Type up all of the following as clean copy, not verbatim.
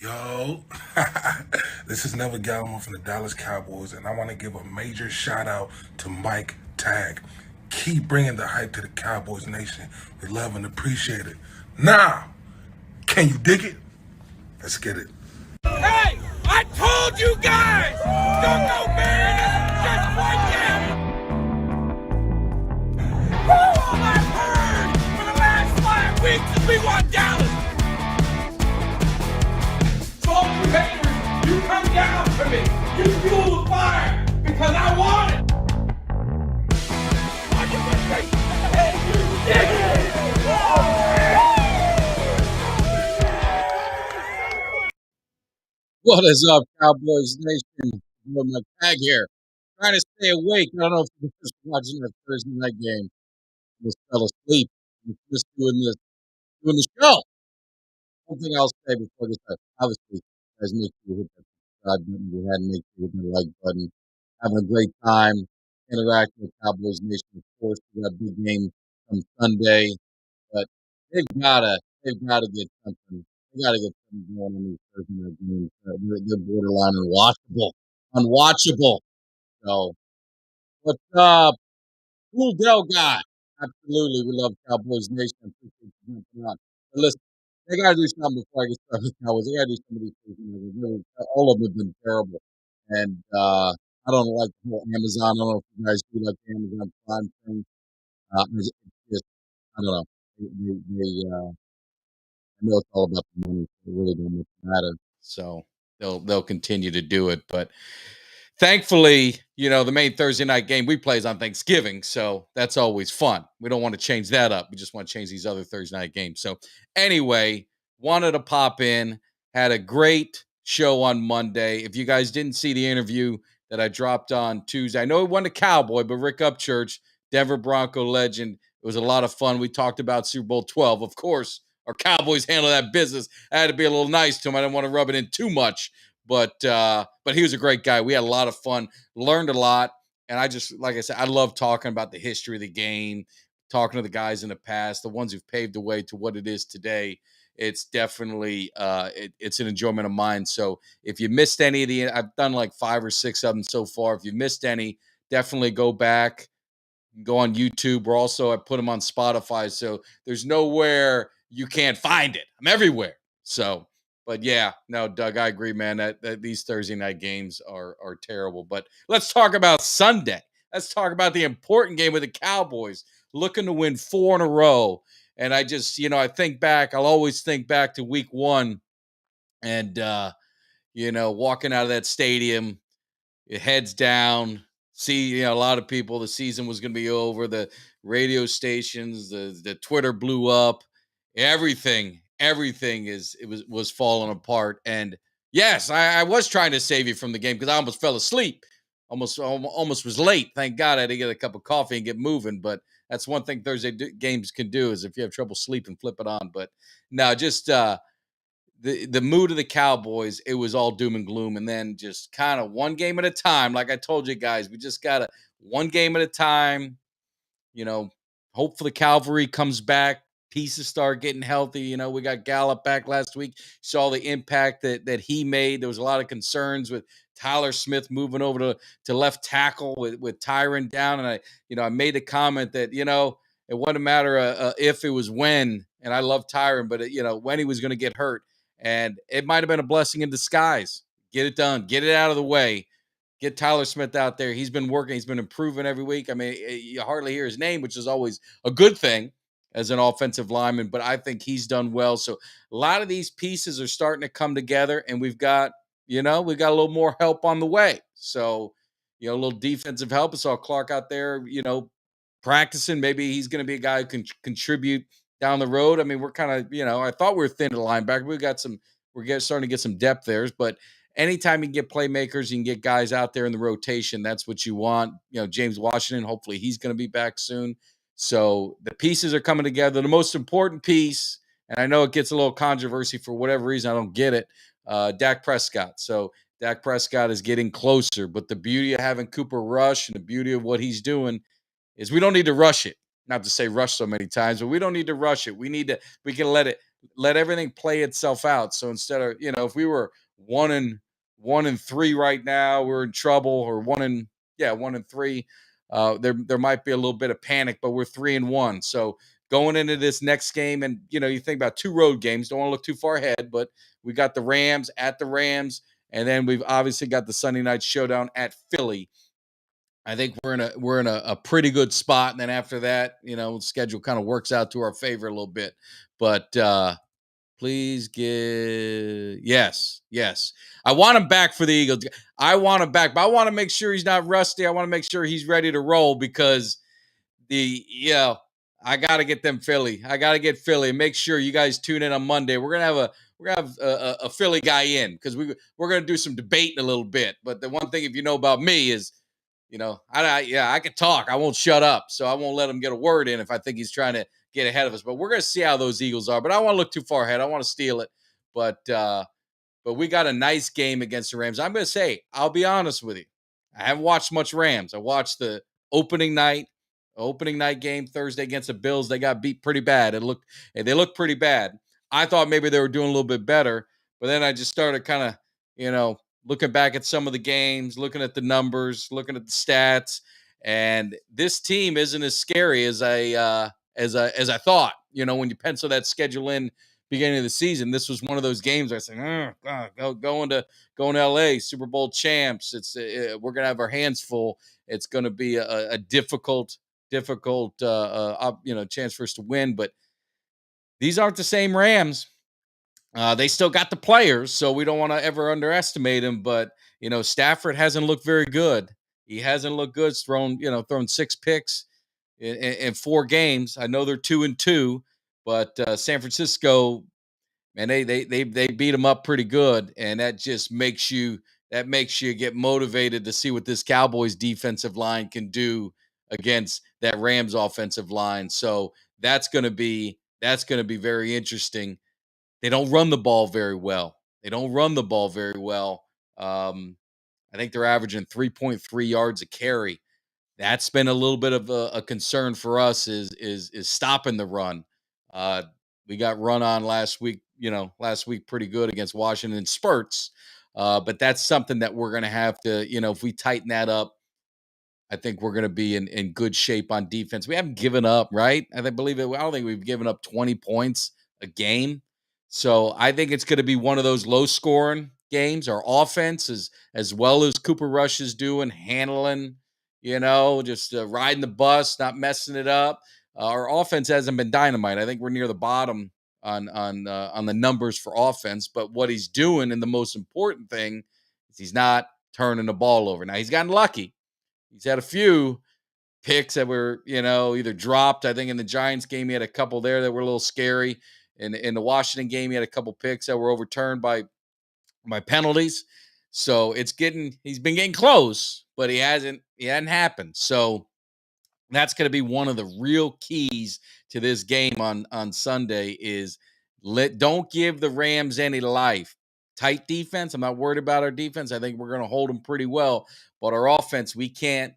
Yo, this is Never Gallimore from the Dallas Cowboys, and I want to give a major shout out to Mike Tag. Keep bringing the hype to the Cowboys Nation. We love and appreciate it. Now, can you dig it? Let's get it. Hey, I told you guys! Don't go burying us just like him! All I've heard for the last 5 weeks is we want Dallas! So all you haters, you come down for me! You fuel the fire! Because I want it! Are you ready? Hey, you dig it! What is up, Cowboys Nation? With my tag here. Trying to stay awake. I don't know if you just watching that Thursday night game. Just fell asleep. I'm just doing the show. One thing I'll say before this, obviously, guys, make sure you hit that subscribe button. You hadn't, make sure you hit the like button. Having a great time interacting with Cowboys Nation. Of course, we got a big game on Sunday, but they've gotta get something. They gotta get something going on these Thursday night games. They're borderline unwatchable. So, what's up, Cool Dell guy? Absolutely, we love Cowboys Nation. I appreciate you jumping on. But listen, they gotta do something before I get started with Cowboys. They gotta do some of these things. Really, all of them have been terrible, and I don't like the whole Amazon. I don't know if you guys do like the Amazon Prime thing. It's just, I don't know. I know it's all about the money. So it really don't much matter. So they'll continue to do it. But thankfully, the main Thursday night game we play is on Thanksgiving, so that's always fun. We don't want to change that up. We just want to change these other Thursday night games. So anyway, wanted to pop in. Had a great show on Monday. If you guys didn't see the interview that I dropped on Tuesday, I know it wasn't a Cowboy, but Rick Upchurch, Denver Bronco legend. It was a lot of fun. We talked about Super Bowl 12. Of course, our Cowboys handle that business. I had to be a little nice to him. I didn't want to rub it in too much, but he was a great guy. We had a lot of fun, learned a lot, and I just, like I said, I love talking about the history of the game, talking to the guys in the past, the ones who've paved the way to what it is today. It's definitely it's an enjoyment of mine. So if you missed any of I've done like 5 or 6 of them so far. If you missed any, definitely go back, go on YouTube. I put them on Spotify, so there's nowhere you can't find it. I'm everywhere. So, but yeah, no, Doug, I agree, man. That these Thursday night games are terrible. But let's talk about Sunday. Let's talk about the important game with the Cowboys, looking to win 4 in a row. And I just, I think back. I'll always think back to Week 1, and walking out of that stadium, your heads down, see, a lot of people, the season was going to be over. The radio stations, the Twitter blew up. Everything was falling apart. And yes, I was trying to save you from the game because I almost fell asleep. Almost was late. Thank God I had to get a cup of coffee and get moving. But that's one thing Thursday games can do, is if you have trouble sleeping, flip it on. But no, just the mood of the Cowboys, it was all doom and gloom, and then just kind of one game at a time. Like I told you guys, we just gotta one game at a time. You know, Hope for the cavalry comes back. Pieces start getting healthy. We got Gallup back last week. Saw the impact that he made. There was a lot of concerns with Tyler Smith moving over to left tackle with Tyron down, and I made a comment that it wasn't a matter of if, it was when. And I love Tyron, but when he was going to get hurt, and it might have been a blessing in disguise. Get it done, get it out of the way. Get Tyler Smith out there. He's been working. He's been improving every week. I mean, you hardly hear his name, which is always a good thing as an offensive lineman, but I think he's done well. So a lot of these pieces are starting to come together, and we've got a little more help on the way. So, a little defensive help. I saw Clark out there, practicing. Maybe he's going to be a guy who can contribute down the road. I mean, we're kind of, I thought we were thin at linebacker. We're starting to get some depth there, but anytime you can get playmakers, you can get guys out there in the rotation. That's what you want. James Washington, hopefully he's going to be back soon. So the pieces are coming together. The most important piece, and I know it gets a little controversy for whatever reason, I don't get it, Dak Prescott. So Dak Prescott is getting closer, but the beauty of having Cooper Rush and the beauty of what he's doing is we don't need to rush it. Not to say rush so many times, but we don't need to rush it. We can let everything play itself out. So instead of, if we were 1-3 right now, we're in trouble, or 1-3. There might be a little bit of panic, but we're 3-1. So going into this next game, and you think about 2 road games, don't want to look too far ahead, but we got the Rams at the Rams, and then we've obviously got the Sunday night showdown at Philly. I think we're in a pretty good spot. And then after that, the schedule kind of works out to our favor a little bit. But please yes. I want him back for the Eagles. I want him back, but I want to make sure he's not rusty. I want to make sure he's ready to roll, because I got to get them Philly. I got to get Philly. Make sure you guys tune in on Monday. We're gonna have a Philly guy in, because we're gonna do some debating a little bit. But the one thing, if you know about me, is I can talk. I won't shut up, so I won't let him get a word in if I think he's trying to get ahead of us. But we're gonna see how those Eagles are. But I don't want to look too far ahead. I want to steal it. But we got a nice game against the Rams. I'm gonna say, I'll be honest with you, I haven't watched much Rams. I watched the opening night game Thursday against the Bills. They got beat pretty bad. They looked pretty bad. I thought maybe they were doing a little bit better, but then I just started kind of, looking back at some of the games, looking at the numbers, looking at the stats, and this team isn't as scary as I thought. When you pencil that schedule in beginning of the season, this was one of those games where I said, going to LA, Super Bowl champs. We're gonna have our hands full. It's going to be a difficult chance for us to win. But these aren't the same Rams. They still got the players, so we don't want to ever underestimate them. But Stafford hasn't looked very good. He hasn't looked good. He's thrown 6 picks in 4 games. I know they're 2-2, but San Francisco, man, they beat them up pretty good, and that just makes you get motivated to see what this Cowboys defensive line can do against that Rams offensive line. So that's going to be very interesting. They don't run the ball very well. I think they're averaging 3.3 yards a carry. That's been a little bit of a concern for us, is stopping the run. We got run on last week pretty good against Washington in spurts. But that's something that we're going to have to, if we tighten that up, I think we're going to be in good shape on defense. We haven't given up, right? I don't think we've given up 20 points a game. So I think it's going to be one of those low scoring games. Our offense is, as well as Cooper Rush is doing, handling, just riding the bus, not messing it up. Our offense hasn't been dynamite. I think we're near the bottom on the numbers for offense. But what he's doing, and the most important thing, is he's not turning the ball over. Now, he's gotten lucky. He's had a few picks that were, either dropped. I think in the Giants game, he had a couple there that were a little scary. In the Washington game, he had a couple picks that were overturned by penalties. So he's been getting close, but he hadn't happened. So that's going to be one of the real keys to this game on Sunday, is don't give the Rams any life. Tight defense. I'm not worried about our defense. I think we're going to hold them pretty well. But our offense, we can't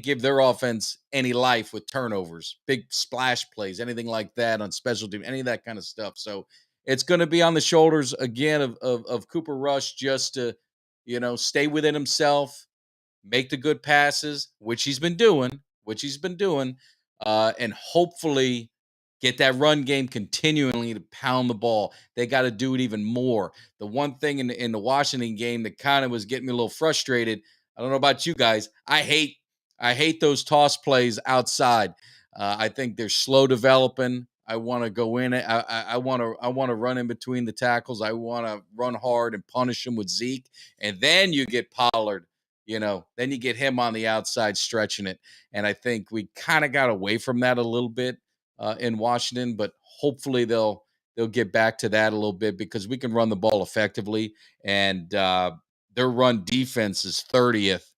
give their offense any life with turnovers, big splash plays, anything like that on special team, any of that kind of stuff. So it's going to be on the shoulders again of Cooper Rush, just to, stay within himself, make the good passes, which he's been doing, and hopefully get that run game continually to pound the ball. They got to do it even more. The one thing in the Washington game that kind of was getting me a little frustrated, I don't know about you guys, I hate those toss plays outside. I think they're slow developing. I want to go in it. I want to run in between the tackles. I want to run hard and punish them with Zeke, and then you get Pollard. Then you get him on the outside stretching it. And I think we kind of got away from that a little bit in Washington, but hopefully they'll they'll get back to that a little bit because we can run the ball effectively, and their run defense is 30th.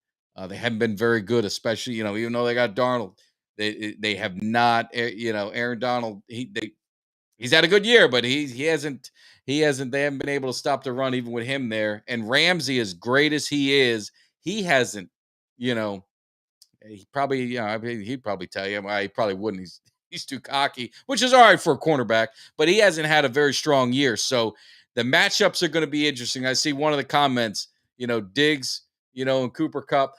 They haven't been very good, especially even though they got Darnold, they have not. Aaron Donald, he's had a good year, but he hasn't. They haven't been able to stop the run even with him there. And Ramsey, as great as he is, he hasn't. You know, he probably, I mean, he'd probably tell you. Well, he probably wouldn't. He's too cocky, which is all right for a cornerback, but he hasn't had a very strong year. So the matchups are going to be interesting. I see one of the comments, Diggs, and Cooper Cup.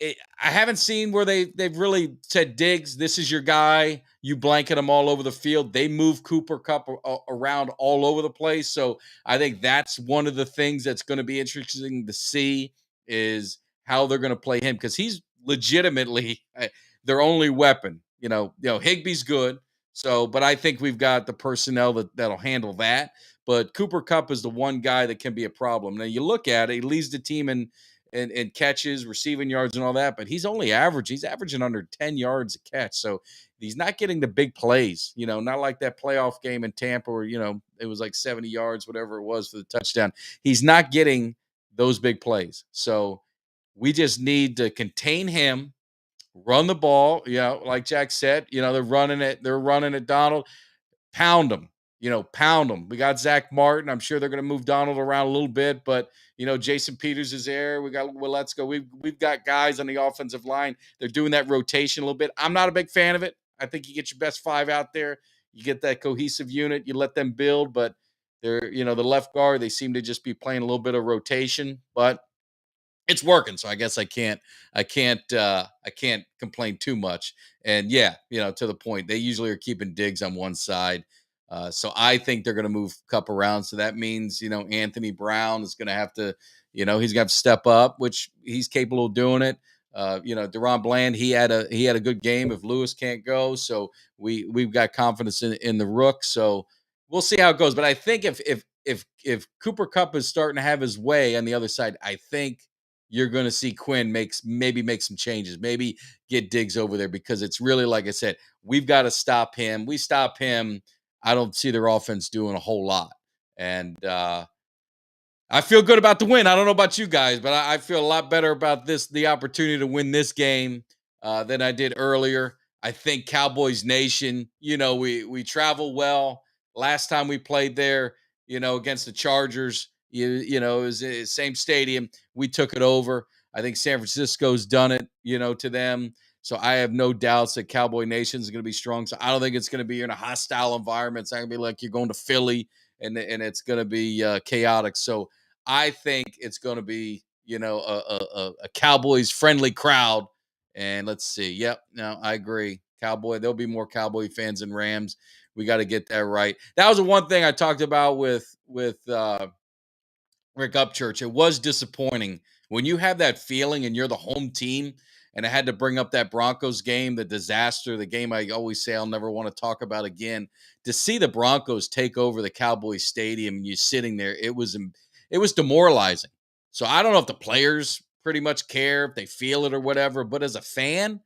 I haven't seen where they've really said, Diggs, this is your guy. You blanket him all over the field. They move Cooper Cup around all over the place. So I think that's one of the things that's going to be interesting to see is how they're going to play him, because he's legitimately their only weapon. Higbee's good. So, but I think we've got the personnel that'll handle that. But Cooper Cup is the one guy that can be a problem. Now you look at it, he leads the team in and catches, receiving yards, and all that, but he's averaging under 10 yards a catch. So he's not getting the big plays, not like that playoff game in Tampa where, it was like 70 yards, whatever it was for the touchdown. He's not getting those big plays. So we just need to contain him, run the ball, like Jack said, they're running at Donald. Pound them, pound them. We got Zach Martin. I'm sure they're going to move Donald around a little bit, but Jason Peters is there. We got let's go. We've got guys on the offensive line. They're doing that rotation a little bit. I'm not a big fan of it. I think you get your best 5 out there. You get that cohesive unit. You let them build, but they're the left guard. They seem to just be playing a little bit of rotation, but it's working. So I guess I can't complain too much. And yeah, to the point, they usually are keeping Diggs on one side. So I think they're going to move Cup around. So that means, Anthony Brown is going to have to, he's going to have to step up, which he's capable of doing it. Deron Bland, he had a good game if Lewis can't go. So we've got confidence in the rook. So we'll see how it goes. But I think if Cooper Cup is starting to have his way on the other side, I think you're going to see Quinn maybe make some changes, maybe get Diggs over there, because it's really, like I said, we've got to stop him. We stop him, I don't see their offense doing a whole lot. And I feel good about the win. I don't know about you guys, but I feel a lot better about the opportunity to win this game than I did earlier. I think Cowboys Nation, we travel well. Last time we played there, against the Chargers, it was the same stadium. We took it over. I think San Francisco's done it, to them. So I have no doubts that Cowboy Nation is going to be strong. So I don't think it's going to be in a hostile environment. It's not going to be like you're going to Philly and it's going to be chaotic. So I think it's going to be, a Cowboys friendly crowd. And let's see. Yep. No, I agree. There'll be more Cowboy fans than Rams. We got to get that right. That was the one thing I talked about with Rick Upchurch. It was disappointing when you have that feeling and you're the home team. And I had to bring up that Broncos game, the disaster, the game I always say I'll never want to talk about again. To see the Broncos take over the Cowboys Stadium and you sitting there, it was demoralizing. So I don't know if the players pretty much care, if they feel it or whatever. But as a fan,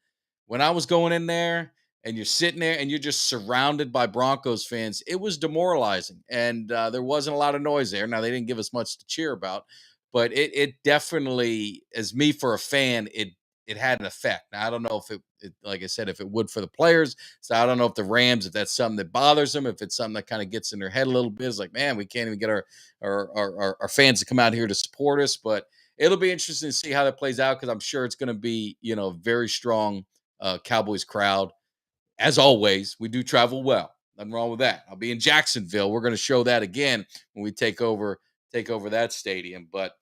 when I was going in there and you're sitting there and you're just surrounded by Broncos fans, it was demoralizing. And there wasn't a lot of noise there. Now, they didn't give us much to cheer about, but it definitely, as me for a fan, it had an effect. Now, I don't know if it, like I said, if it would for the players. So I don't know if the Rams, if that's something that bothers them, if it's something that kind of gets in their head a little bit. It's like, man, we can't even get our fans to come out here to support us. But it'll be interesting to see how that plays out, because I'm sure it's going to be, a very strong Cowboys crowd. As always, we do travel well. Nothing wrong with that. I'll be in Jacksonville. We're going to show that again when we take over that stadium. But,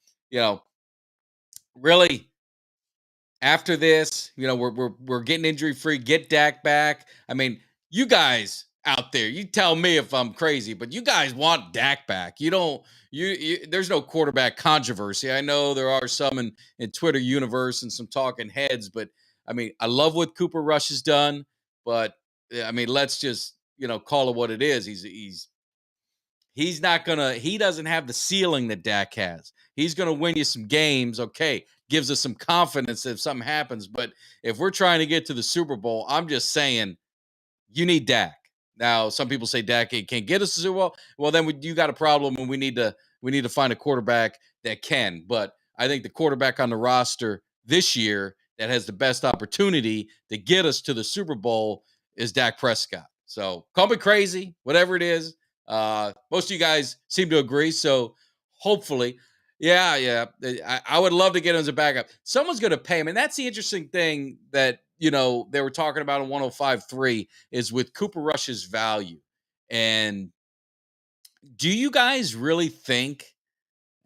really, after this, we're getting injury free. Get Dak back. I mean, you guys out there, you tell me if I'm crazy, but you guys want Dak back. You don't. There's no quarterback controversy. I know there are some in Twitter universe and some talking heads, but I mean, I love what Cooper Rush has done, but I mean, let's just call it what it is. He's not gonna. He doesn't have the ceiling that Dak has. He's gonna win you some games. Okay, gives us some confidence if something happens. But if we're trying to get to the Super Bowl, I'm just saying, you need Dak. Now, some people say Dak can't get us to Super Bowl. Well, then you got a problem, and we need to find a quarterback that can. But I think the quarterback on the roster this year that has the best opportunity to get us to the Super Bowl is Dak Prescott. So call me crazy, whatever it is. Most of you guys seem to agree. So hopefully, yeah. I would love to get him as a backup. Someone's going to pay him. And that's the interesting thing that, they were talking about in 105.3 is with Cooper Rush's value. And do you guys really think,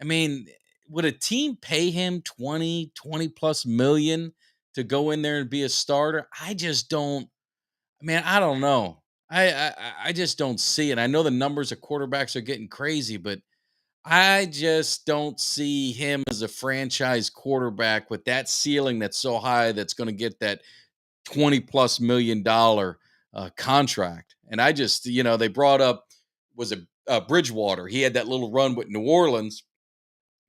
I mean, would a team pay him 20 plus million to go in there and be a starter? I just don't, I don't know. I just don't see it. I know the numbers of quarterbacks are getting crazy, but I just don't see him as a franchise quarterback with that ceiling that's so high that's going to get that 20 plus $1 million contract. And I just, they brought up was it Bridgewater. He had that little run with New Orleans,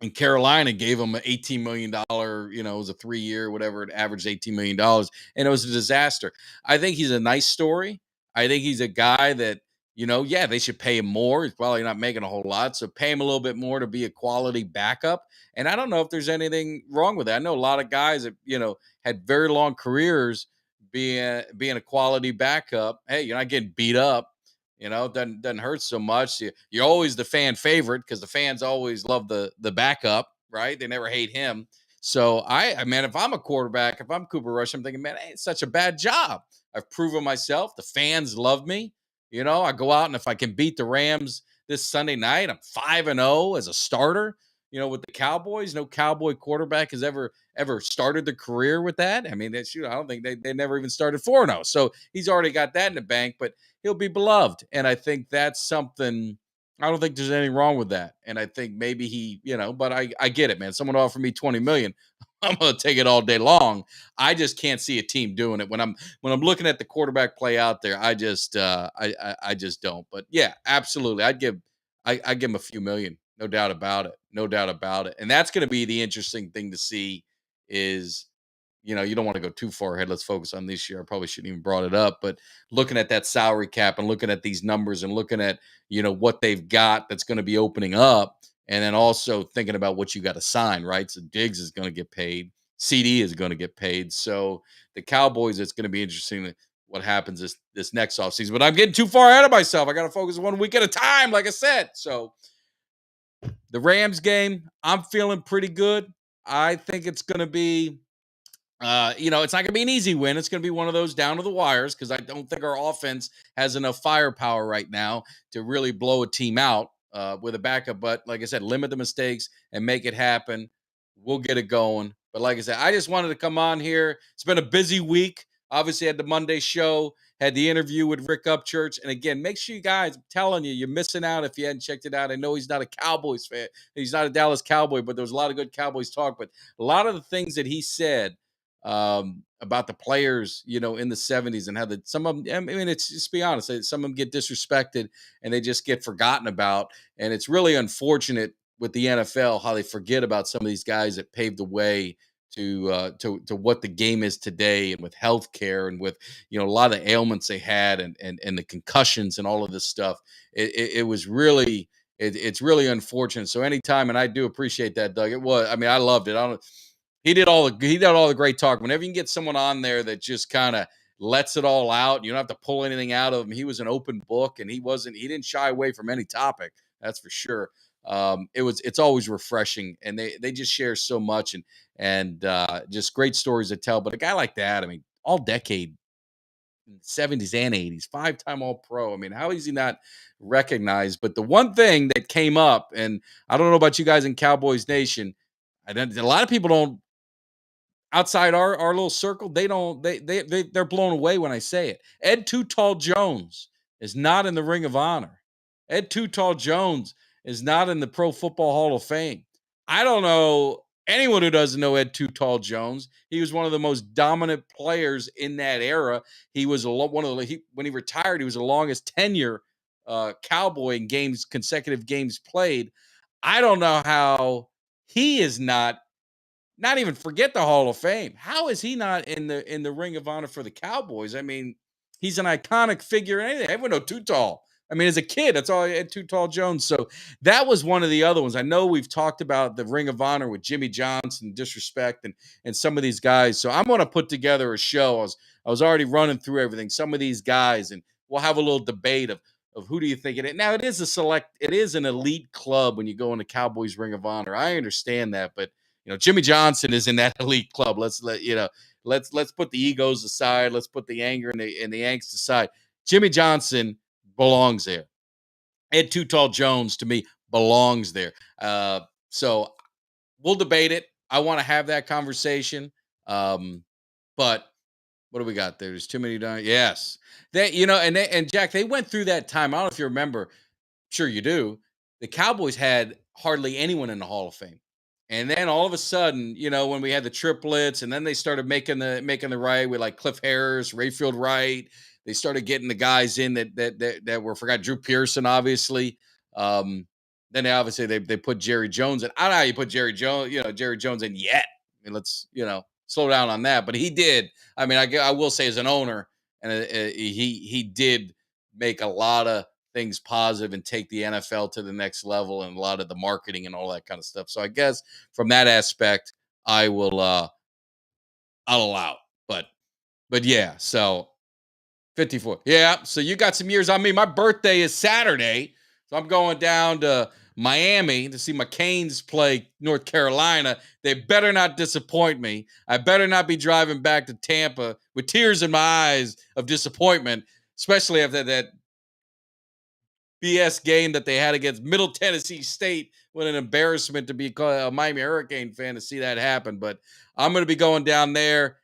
and Carolina gave him an $18 million, it was a 3 year, whatever, it averaged $18 million, and it was a disaster. I think he's a nice story. I think he's a guy that, yeah, they should pay him more. He's probably not making a whole lot. So pay him a little bit more to be a quality backup. And I don't know if there's anything wrong with that. I know a lot of guys that, had very long careers being a quality backup. Hey, you're not getting beat up. It doesn't hurt so much. You're always the fan favorite because the fans always love the backup, right? They never hate him. So man, if I'm a quarterback, if I'm Cooper Rush, I'm thinking, man, it's such a bad job. I've proven myself. The fans love me. I go out, and if I can beat the Rams this Sunday night, I'm 5-0 as a starter. With the Cowboys, no Cowboy quarterback has ever started the career with that. I mean, I don't think they never even started 4-0. So he's already got that in the bank, but he'll be beloved. And I think that's something, I don't think there's anything wrong with that. And I think maybe he, but I get it, man. Someone offered me 20 million. I'm going to take it all day long. I just can't see a team doing it when I'm looking at the quarterback play out there. I just I just don't. But yeah, absolutely. I'd give him a few million. No doubt about it. No doubt about it. And that's going to be the interesting thing to see is, you don't want to go too far ahead. Let's focus on this year. I probably shouldn't even brought it up, but looking at that salary cap and looking at these numbers and looking at, what they've got that's going to be opening up. And then also thinking about what you got to sign, right? So Diggs is going to get paid. CD is going to get paid. So the Cowboys, it's going to be interesting what happens this next offseason. But I'm getting too far ahead of myself. I got to focus 1 week at a time, like I said. So the Rams game, I'm feeling pretty good. I think it's going to be, it's not going to be an easy win. It's going to be one of those down to the wires because I don't think our offense has enough firepower right now to really blow a team out with a backup. But like I said, limit the mistakes and make it happen. We'll get it going. But like I said, I just wanted to come on here. It's been a busy week. Obviously, had the Monday show, had the interview with Rick Upchurch. And again, make sure you guys, I'm telling you, you're missing out if you hadn't checked it out. I know he's not a Cowboys fan. He's not a Dallas Cowboy, but there was a lot of good Cowboys talk. But a lot of the things that he said about the players, in the 70s and how some of them, I mean, it's just be honest, some of them get disrespected and they just get forgotten about. And it's really unfortunate with the NFL, how they forget about some of these guys that paved the way to what the game is today, and with healthcare and with, a lot of the ailments they had and the concussions and all of this stuff. It was really, it's really unfortunate. So anytime, and I do appreciate that, Doug, I loved it. He did all the great talk. Whenever you can get someone on there that just kind of lets it all out, you don't have to pull anything out of him. He was an open book, and he didn't shy away from any topic. That's for sure. It's always refreshing, and they just share so much and just great stories to tell. But a guy like that, I mean, all decade, 70s and 80s, 5-time All Pro. I mean, how is he not recognized? But the one thing that came up, and I don't know about you guys in Cowboys Nation, a lot of people don't, outside our little circle, they're blown away when I say it. Ed Too Tall Jones is not in the Ring of Honor. Ed Too Tall Jones is not in the Pro Football Hall of Fame. I don't know anyone who doesn't know Ed Too Tall Jones. He was one of the most dominant players in that era. He was when he retired, he was the longest tenure Cowboy in consecutive games played. I don't know how he is not even forget the Hall of Fame. How is he not in the Ring of Honor for the Cowboys? I mean, He's an iconic figure. Everyone know Too Tall. I mean, as a kid, that's all I had, Too Tall Jones. So that was one of the other ones. I know we've talked about the Ring of Honor with Jimmy Johnson, Disrespect, and some of these guys. So I'm going to put together a show. I was already running through everything. Some of these guys, and we'll have a little debate of who do you think it is. Now it is an elite club when you go into Cowboys Ring of Honor. I understand that, but Jimmy Johnson is in that elite club. Let's put the egos aside. Let's put the anger and the angst aside. Jimmy Johnson belongs there. Ed Too Tall Jones, to me, belongs there. So we'll debate it. I want to have that conversation. But what do we got there? There's too many. Yes. And Jack, they went through that time. I don't know if you remember. Sure you do. The Cowboys had hardly anyone in the Hall of Fame. And then all of a sudden, when we had the triplets, and then they started making the right with like Cliff Harris, Rayfield Wright. They started getting the guys in that were forgot. Drew Pearson, obviously. Then they put Jerry Jones in. I don't know how you put Jerry Jones in yet. I mean, let's slow down on that. But he did. I mean, I will say as an owner, and he did make a lot of things positive and take the NFL to the next level, and a lot of the marketing and all that kind of stuff. So I guess from that aspect, I'll allow. But yeah, so 54. Yeah, so you got some years on me. My birthday is Saturday, so I'm going down to Miami to see my Canes play North Carolina. They better not disappoint me. I better not be driving back to Tampa with tears in my eyes of disappointment, especially after that BS game that they had against Middle Tennessee State. What an embarrassment to be a Miami Hurricane fan to see that happen. But I'm going to be going down there,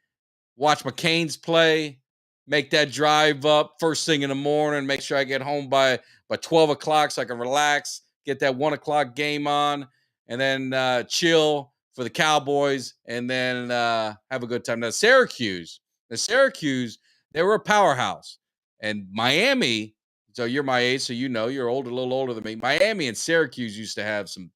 watch my Canes play, make that drive up first thing in the morning, make sure I get home by 12 o'clock so I can relax, get that 1 o'clock game on, and then chill for the Cowboys, and then have a good time. Now, Syracuse, they were a powerhouse. And Miami, so you're my age, so you're a little older than me. Miami and Syracuse used to have some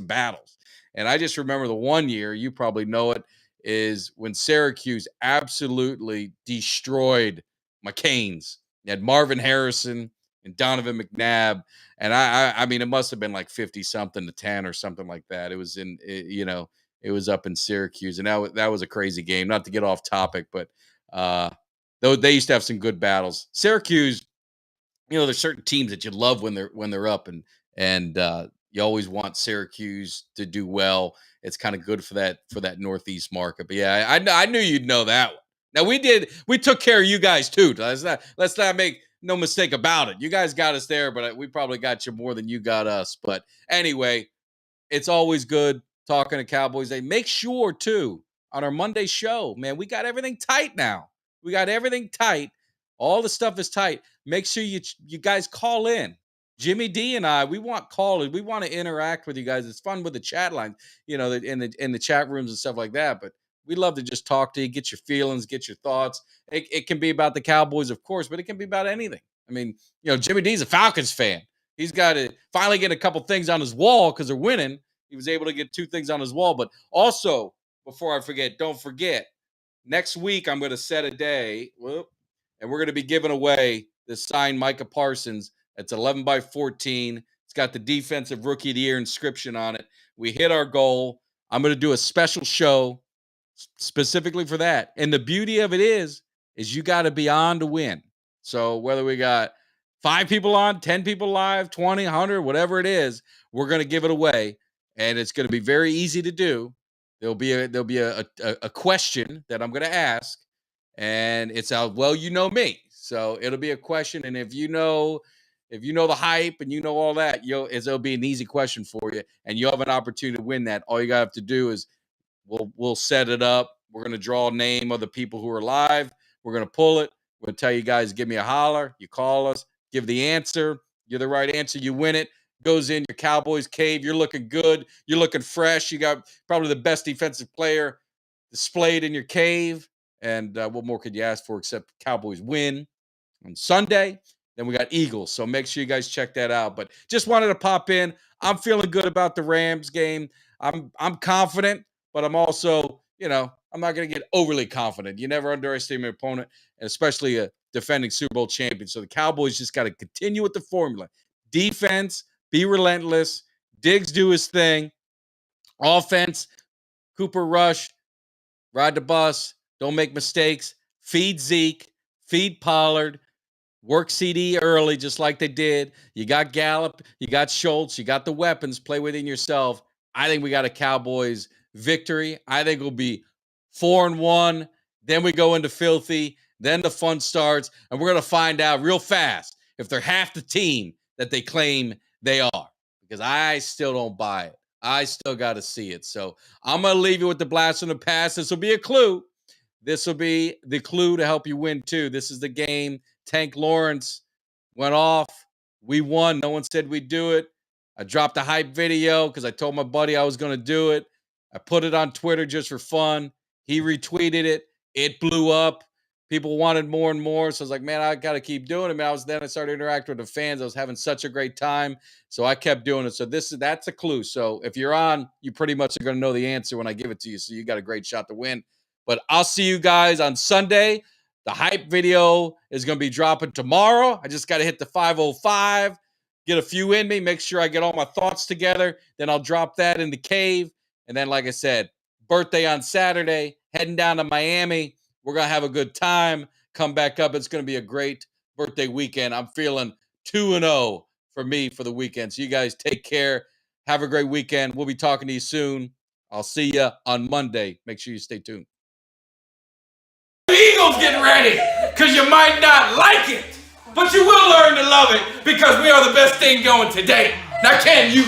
battles. And I just remember the one year, you probably know it, is when Syracuse absolutely destroyed my Canes. You had Marvin Harrison and Donovan McNabb. And I mean, it must have been like 50 something to 10 or something like that. It was it was up in Syracuse. And that was a crazy game. Not to get off topic, but though they used to have some good battles. Syracuse, there's certain teams that you love when they're up, and you always want Syracuse to do well. It's kind of good for that Northeast market. But yeah, I knew you'd know that one. Now we took care of you guys too. Let's not make no mistake about it. You guys got us there, but we probably got you more than you got us. But anyway, it's always good talking to Cowboys. They make sure too on our Monday show, man, we got everything tight now. We got everything tight. All the stuff is tight. Make sure you guys call in. Jimmy D and I, we want callers. We want to interact with you guys. It's fun with the chat lines, in the chat rooms and stuff like that. But we love to just talk to you, get your feelings, get your thoughts. It can be about the Cowboys, of course, but it can be about anything. I mean, Jimmy D's a Falcons fan. He's got to finally get a couple things on his wall because they're winning. He was able to get 2 things on his wall. But also, before I forget, don't forget, next week I'm going to set a day, and we're going to be giving away this signed Micah Parsons. It's 11 by 14. It's got the Defensive Rookie of the Year inscription on it. We hit our goal. I'm going to do a special show specifically for that. And the beauty of it is you got to be on to win. So whether we got 5 people on, 10 people live, 20, 100, whatever it is, we're going to give it away. And it's going to be very easy to do. There'll be a question that I'm going to ask, and it's well, me. So it'll be a question, and if you know the hype and all that, it'll be an easy question for you, and you'll have an opportunity to win that. All you have to do is we'll set it up. We're going to draw a name of the people who are live. We're going to pull it. We're going to tell you guys, give me a holler. You call us, give the answer. You're the right answer. You win it. Goes in your Cowboys cave. You're looking good. You're looking fresh. You got probably the best defensive player displayed in your cave. And what more could you ask for except Cowboys win on Sunday? Then we got Eagles. So make sure you guys check that out. But just wanted to pop in. I'm feeling good about the Rams game. I'm confident, but I'm also I'm not going to get overly confident. You never underestimate an opponent, and especially a defending Super Bowl champion. So the Cowboys just got to continue with the formula. Defense, be relentless. Diggs do his thing. Offense, Cooper rush, ride the bus, don't make mistakes. Feed Zeke, feed Pollard, work CD early just like they did. You got Gallup, you got Schultz, you got the weapons. Play within yourself. I think we got a Cowboys victory. I think it'll be 4-1. Then we go into filthy. Then the fun starts, and we're going to find out real fast if they're half the team that they claim they are, because I still don't buy it. I still got to see it. So I'm going to leave you with the blast from the past. This will be a clue. This will be the clue to help you win, too. This is the game. Tank Lawrence went off. We won. No one said we'd do it. I dropped a hype video because I told my buddy I was going to do it. I put it on Twitter just for fun. He retweeted it. It blew up. People wanted more and more. So I was like, man, I got to keep doing it. Man, I started interacting with the fans. I was having such a great time. So I kept doing it. So that's a clue. So if you're on, you pretty much are going to know the answer when I give it to you. So you got a great shot to win. But I'll see you guys on Sunday. The hype video is going to be dropping tomorrow. I just got to hit the 505, get a few in me, make sure I get all my thoughts together. Then I'll drop that in the cave. And then, like I said, birthday on Saturday, heading down to Miami. We're going to have a good time. Come back up. It's going to be a great birthday weekend. I'm feeling 2-0 for me for the weekend. So you guys take care. Have a great weekend. We'll be talking to you soon. I'll see you on Monday. Make sure you stay tuned. Eagles getting ready, because you might not like it, but you will learn to love it, because we are the best thing going today. Now can you